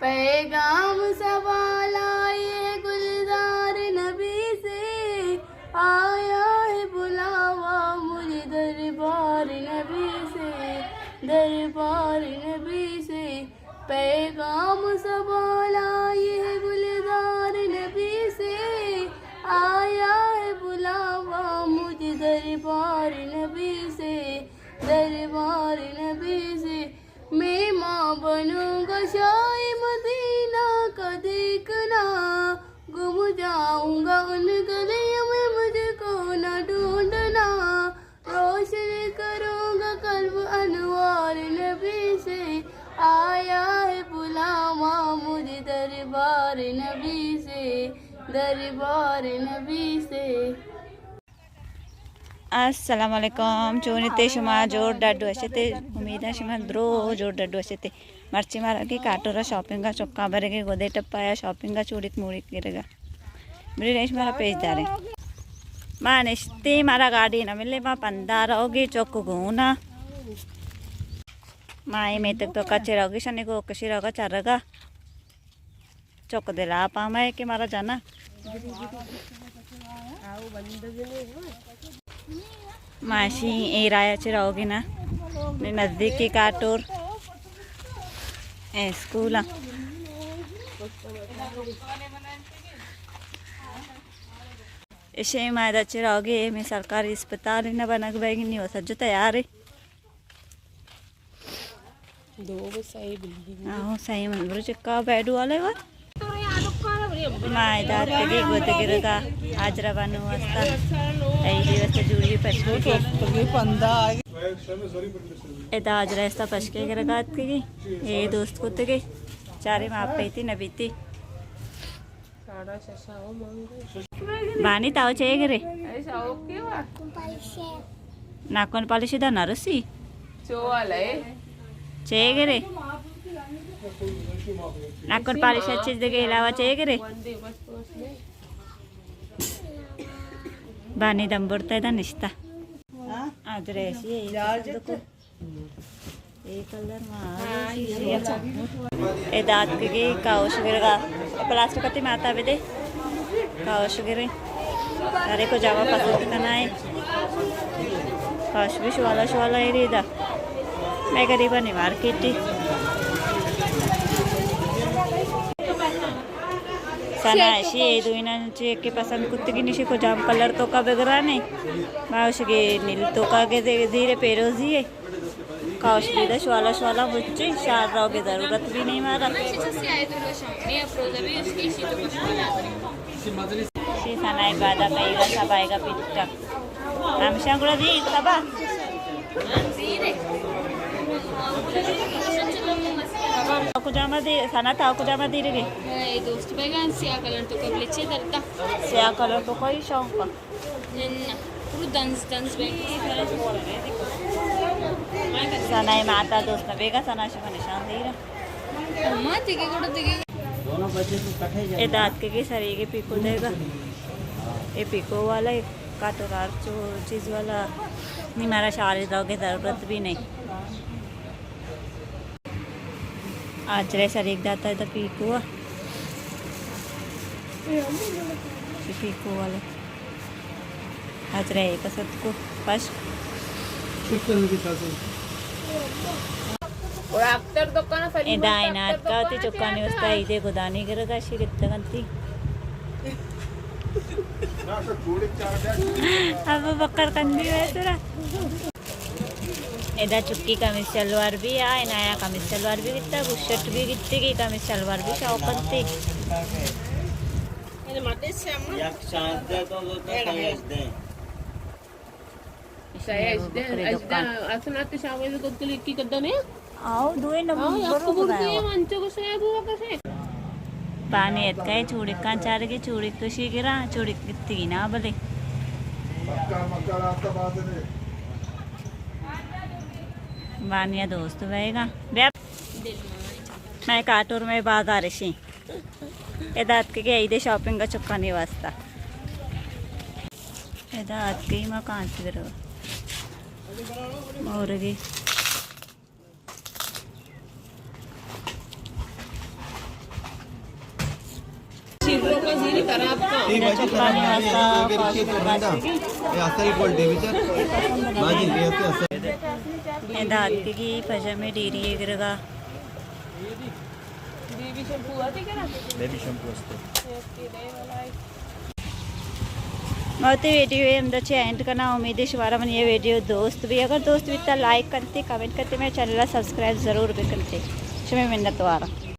पैगाम सवाल आए गुलजार नबी से, आया है बुलावा मुझे दरबार नबी से, दरबार नबी से। पैगाम सवाल आए गुलजार नबी से, आया है बुलावा मुझे दरबार नबी से, दरबार नबी से। मैं माँ बनूंगा शाही मदीना का देखना, गुम जाऊंगा उन गलियों में मुझको न ढूंढना, रोशन करूंगा कल्ब अनवार नबी से, आया है बुलावा मुझे दरबार नबी से, दरबार नबी से। अस्सलाम वालेकुम चूनिते शुमा जोर डड्डू अशते उम्मीद शुमा द्रो जोर डड्डू अशते मर्ची मारा की काटोरा शॉपिंग का चौका बरेगे गोदे टप्पाया शॉपिंग का चूड़िक मूड़िक गिरेगा मेरी रेश मारा पेज दारे माँ निश्ते मारा गाड़ी ना मिले माँ पंदार होगी चौक घूना माँ में तक तो कच्चे रहोगी शनि को कशी रहोगा चारेगा चौक दे ला पा मैं कि मारा जाना माशी ए रायाची रहोगी ना नज़दीकी काटोर ए स्कूल इसे मायदाची रहोगी मैं सरकारी अस्पताल न बनक बैगी नहीं हो सज्जो तैयार है दो सही बिल्डिंग आओ सही मन बुरे चिक्का बैठू वाले वर मायदात के गोते गिरगा आज रवाना वास्ता ऐसी वैसे जुड़ी पछके पंदा एदा आज रास्ता पछके गिरगा के ये दोस्त को ते चारे माप पे थी नबीती बानी ताव चे गिरे नाकोन पालिश दा नरसी चोवाले चे गिरे नाकोन पालिश अच्छे जगह इलावा चे गिरे बानी दम बुड़ता है निश्ता आज रेसी देखो ये कलर ए दांत के काउश गिरगा प्लास्टिक कति माता बेदे काउश गिरे सारे को जावा पसंद करना है काउश भी शुवाला ही रेदा मैं गरीबा नहीं मार्केट सना ऐसी ये दो इना के पसंद कुत्ते की निशी को जाम कलर तो का बगरा नहीं माउश के नील तो का के धीरे पेरोजी है काउश भी दा शुवाला मुझे शार रहो की जरूरत भी नहीं मारा शी सना बादा पेगा सब आएगा पिट्टा हमशा गुड़ा दी सबा कुजामा दे सना था कुजामा दे रे ये दोस्त बैगन सिया कलर तो कब लेचे दरता सिया कलर तो कोई शौक का नन्ना पूरा दंस बैग सना माता दोस्त बेगा सना शुभ निशान दे रहा अम्मा तिके कोड़ तिके दोनों बच्चे को कटे जाए ये दांत के सरी के पीको देगा ये पीको वाला काटोरार जो चीज़ वाला नहीं मारा शादी दोगे ज़रूरत भी नहीं आज रे सर एक दाता है तो पीको पीको वाला आज रे पसंद को फर्स्ट और अक्तर तो कना ए दाइनात का होती चुकानी उसका इधे गुदानी करेगा शी कितना गंती अब बकर कंदी है तेरा एदा चुक्की कमीज सलवार भी है नया कमीज सलवार भी कितना बुशर्ट भी कितने की कमीज सलवार भी शौकती एक चांस दे तो सही दे असनाते शावे तो क्लिक की कद्दा ने आओ दो नंबर बरोबर मंचो को से बुआ कसे पानी एतकाय चूड़ी का चार की चूड़ी कशी गिरा चूड़ी कितनी ना बले बानिया दोस्त बहेगा मैं काटोर में बाग आ रही दात के ऐदे शॉपिंग का चुका नहीं वास्ता दात के माँ कहाँ से और शिरो का जीरी खराब का चप्पानी वाजता हे असेल क्वालिटी विचार माझी हे असेल हे धातकी पजामे डेरी एगरगा बेबी शैम्पू आती क्या ना बेबी शॅम्पू असतो बहुत ही वीडियो है अंदर से एंड करना उम्मीद है शुभारा मन ये वीडियो दोस्त भी अगर दोस्त भी इतना लाइक करते कमेंट करते मेरे चैनल सब्सक्राइब ज़रूर भी करते शुभ मिन्नत वारा।